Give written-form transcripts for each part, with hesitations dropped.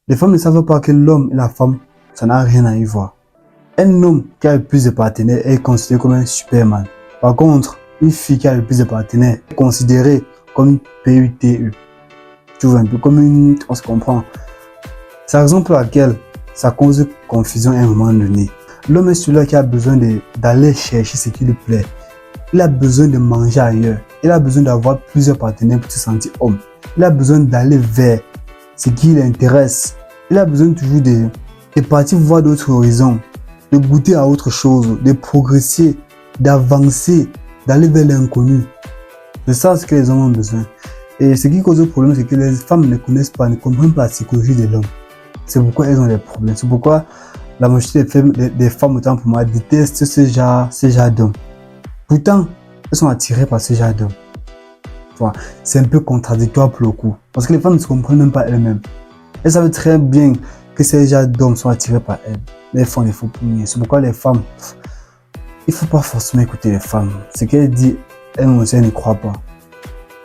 Les femmes ne savent pas que l'homme et la femme, ça n'a rien à y voir. Un homme qui a le plus de partenaires est considéré comme un Superman. Par contre, une fille qui a le plus de partenaires est considérée comme une PUTE. Tu vois un peu comme une... On se comprend. C'est la raison pour laquelle ça cause confusion à un moment donné. L'homme est celui-là qui a besoin d'aller chercher ce qui lui plaît. Il a besoin de manger ailleurs. Il a besoin d'avoir plusieurs partenaires pour se sentir homme. Il a besoin d'aller vers ce qui l'intéresse. Il a besoin toujours de partir voir d'autres horizons, de goûter à autre chose, de progresser, d'avancer, d'aller vers l'inconnu. C'est ça ce que les hommes ont besoin. Et ce qui cause le problème, c'est que les femmes ne connaissent pas, ne comprennent pas la psychologie de l'homme. C'est pourquoi elles ont des problèmes. C'est pourquoi la majorité des femmes, autant pour moi, détestent ce genre d'hommes. Pourtant, elles sont attirées par ce genre d'hommes. C'est un peu contradictoire pour le coup. Parce que les femmes ne se comprennent même pas elles-mêmes. Elles savent très bien que ces genre d'hommes sont attirés par elles. Mais elles font des faux premiers. C'est pourquoi les femmes, il ne faut pas forcément écouter les femmes. Ce qu'elles disent, elles aussi ne croient pas.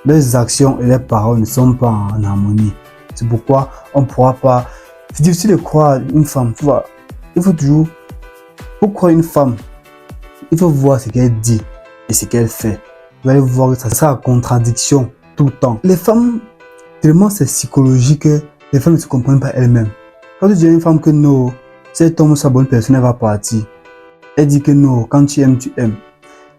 Leurs actions et leurs paroles ne sont pas en harmonie. C'est pourquoi on ne pourra pas... C'est difficile de croire une femme. Tu vois, il faut toujours... Pour croire une femme, il faut voir ce qu'elle dit et ce qu'elle fait. Vous allez voir que ça sera en contradiction tout le temps. Les femmes, tellement c'est psychologique que les femmes ne se comprennent pas elles-mêmes. Quand tu dis à une femme que non, cet homme ou sa bonne personne, elle va partir. Elle dit que non, quand tu aimes, tu aimes.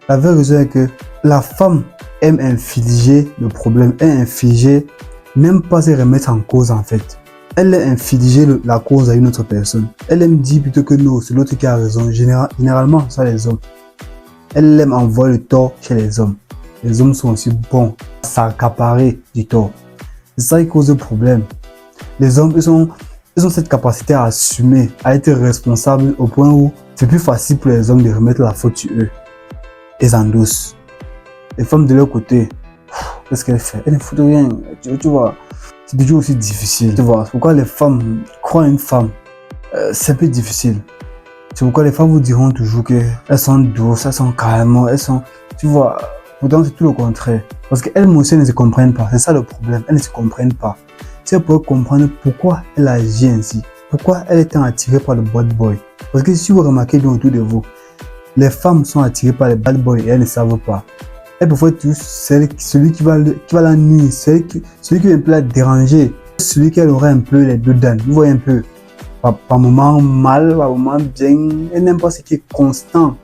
La vraie raison est que la femme aime infliger le problème, aime infliger, n'aime pas se remettre en cause en fait. Elle aime infliger la cause à une autre personne. Elle aime dire plutôt que non, c'est l'autre qui a raison. Généralement, c'est les hommes. Elle aime envoyer le tort chez les hommes. Les hommes sont aussi bons à s'accaparer du tort. C'est ça qui cause le problème. Les hommes, ils ont cette capacité à assumer, à être responsables au point où c'est plus facile pour les hommes de remettre la faute sur eux. Ils endossent. Les femmes de leur côté, qu'est-ce qu'elles font? Elles ne foutent rien. Tu vois, c'est toujours aussi difficile. Tu vois, c'est pourquoi les femmes croient une femme. C'est un peu difficile. C'est pourquoi les femmes vous diront toujours qu'elles sont douces, elles sont calmes, elles sont... Tu vois, pourtant c'est tout le contraire. Parce qu'elles aussi ne se comprennent pas. C'est ça le problème. Elles ne se comprennent pas. C'est pour comprendre pourquoi elle agit ainsi. Pourquoi elle est attirée par le bad boy. Parce que si vous remarquez bien autour de vous, les femmes sont attirées par les bad boys et elles ne savent pas. Elles peuvent être tous celui qui va la nuire, celui qui va un peu la déranger, celui qui aurait un peu les deux dents. Vous voyez un peu. Par moment mal, par moment bien, elle n'aime pas ce qui est constant.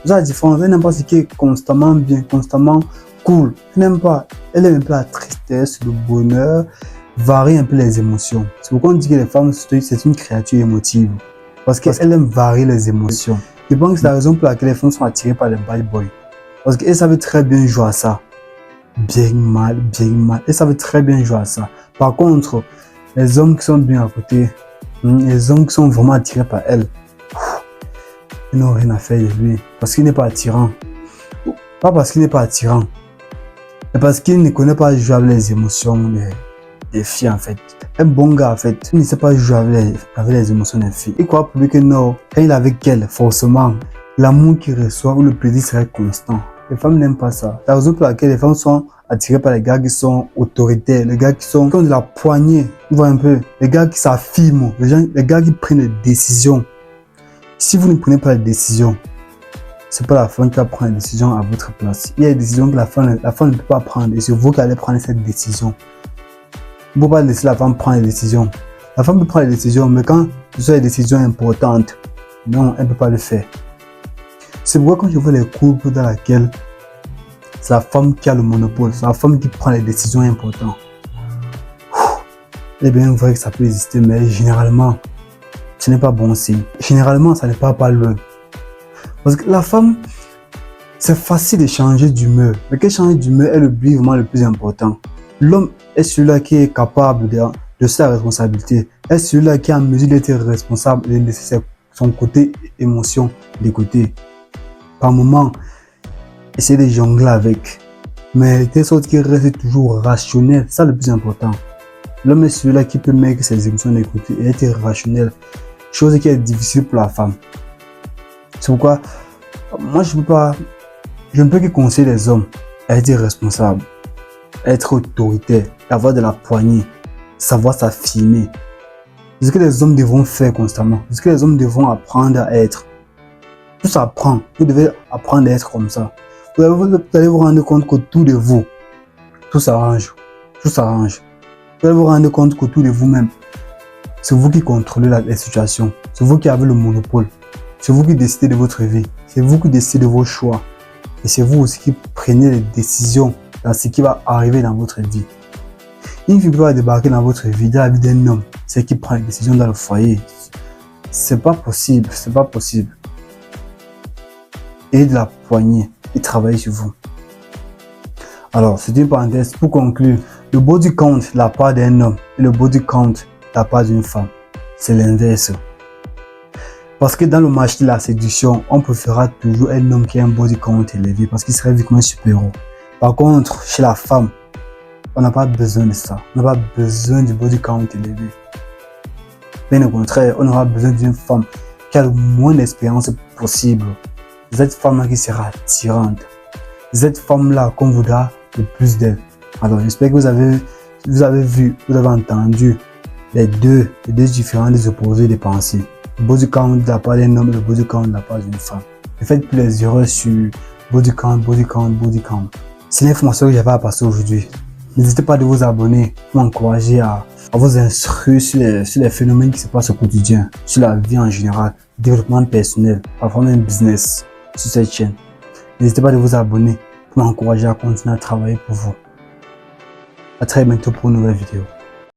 C'est la différence, elle n'aime pas ce qui est constamment bien, constamment cool. Elle n'aime pas, elle aime un peu la tristesse, le bonheur, varier un peu les émotions. C'est pourquoi on dit que les femmes, c'est une créature émotive. Parce qu'elles aiment varier les émotions. Je pense que c'est la raison pour laquelle les femmes sont attirées par les bad boys. Parce qu'elles savent très bien jouer à ça. Bien mal, bien mal. Elles savent très bien jouer à ça. Par contre, les hommes qui sont bien à côté, les hommes qui sont vraiment attirés par elle, ils n'ont rien à faire de lui. Parce qu'il n'est pas attirant. Pas parce qu'il n'est pas attirant. Mais parce qu'il ne connaît pas jouer avec les émotions des filles en fait. Un bon gars en fait, il ne sait pas jouer avec les émotions des filles. Il croit pour lui que non, quand il est avec elle, forcément, l'amour qu'il reçoit ou le plaisir serait constant. Les femmes n'aiment pas ça. C'est la raison pour laquelle les femmes sont attirées par les gars qui sont autoritaires, les gars qui ont de la poignée, vous voyez un peu, les gars qui s'affirment, les gars qui prennent des décisions. Si vous ne prenez pas les décisions, c'est pas la femme qui va prendre les décisions à votre place. Il y a des décisions que la femme ne peut pas prendre et c'est vous qui allez prendre cette décision. Vous ne pouvez pas laisser la femme prendre les décisions. La femme peut prendre les décisions, mais quand ce sont des décisions importantes, non, elle ne peut pas le faire. C'est pourquoi quand je vois les couples dans lesquels c'est la femme qui a le monopole, c'est la femme qui prend les décisions importantes. Il est bien vrai que ça peut exister, mais généralement, ce n'est pas bon signe. Généralement, ça ne part pas loin. Parce que la femme, c'est facile de changer d'humeur. Mais qu'elle change d'humeur est le but vraiment le plus important. L'homme est celui-là qui est capable de sa responsabilité. Est celui-là qui est en mesure d'être responsable et de laisser son côté émotion de côté. Par moment, essayer de jongler avec. Mais de sorte qu'il reste toujours rationnel. C'est ça le plus important. L'homme est celui-là qui peut mettre ses émotions de côté et être rationnel. Chose qui est difficile pour la femme. C'est pourquoi, moi je ne peux que conseiller les hommes à être responsables, à être autoritaires, à avoir de la poignée, savoir s'affirmer. C'est ce que les hommes devront faire constamment. C'est ce que les hommes devront apprendre à être. Tout s'apprend. Vous devez apprendre à être comme ça. Vous allez vous rendre compte que tout de vous, tout s'arrange. Tout s'arrange. Vous allez vous rendre compte que tout de vous-même, c'est vous qui contrôlez la situation. C'est vous qui avez le monopole. C'est vous qui décidez de votre vie. C'est vous qui décidez de vos choix. Et c'est vous aussi qui prenez les décisions dans ce qui va arriver dans votre vie. Une fille peut débarquer dans votre vie, dans la vie d'un homme, c'est qui prend les décisions dans le foyer. C'est pas possible, c'est pas possible. Et de la poignée et travailler sur vous. Alors, c'est une parenthèse pour conclure. Le body count, la part d'un homme, et le body count, la part d'une femme. C'est l'inverse. Parce que dans le marché de la séduction, on préférera toujours un homme qui a un body count élevé parce qu'il serait vu comme un super-héros. Par contre, chez la femme, on n'a pas besoin de ça. On n'a pas besoin du body count élevé. Bien au contraire, on aura besoin d'une femme qui a le moins d'expérience possible. Cette femme-là qui sera attirante. Cette femme-là qu'on voudra le plus d'elle. Alors, j'espère que vous avez vu, vous avez entendu les deux différents, les opposés des pensées. Le body count de la part d'un homme et le body count de la part d'une femme. Ne faites plus les erreurs sur body count, body count, body count. C'est l'information que j'avais à passer aujourd'hui. N'hésitez pas à vous abonner pour m'encourager à vous instruire sur les phénomènes qui se passent au quotidien, sur la vie en général, développement personnel, parfois même business sur cette chaîne. N'hésitez pas à vous abonner pour m'encourager à continuer à travailler pour vous. À très bientôt pour une nouvelle vidéo.